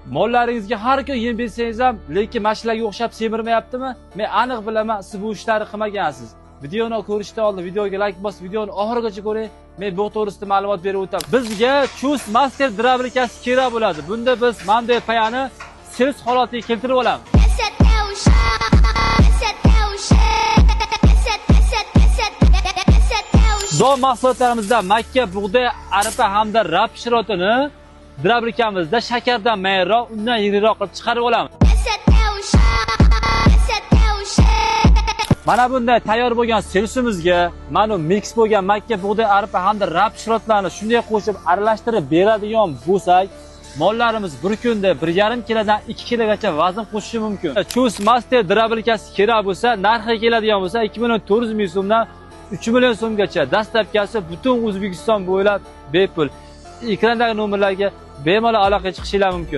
Mollaringizga har kun yem bersangiz ham, lekin mashinalarga o'xshab semirmayaptimi? Men aniq bilaman, siz bu ishlarni qilmagansiz. Videoni ko'rishdan oldin videoga like bosib, videoni oxirigacha ko'ring. Men bu to'g'risida ma'lumot berib o'taman. Bizga Choose Master drablikasi kerak bo'ladi. Bunda biz Monday payani sels holatiga keltirib olamiz. Don mahsulotlarimizda makka, bug'doy, arpa hamda rap shirotini drablikamizda shakardan mayinroq, undan yengilroq qilib chiqarib olamiz. Mana bunday tayyor bo'lgan selsimizga mana mix bo'lgan makka, bug'doy, arpa hamda rap shirotlarni shunday qo'shib aralashtirib beradigan bo'lsak, mollarimiz bir kunda 1,5 kilodan 2 kilogacha vazn qo'shishi mumkin. Choose Master drablikasi kerak bo'lsa, narxi keladigan bo'lsa 2,4 million so'mdan 3 million so'mgacha. Dastlabkasi butun O'zbekiston bo'ylab bepul. Ekrandagi nomerlarga bemalol aloqa chiqishingiz mumkin.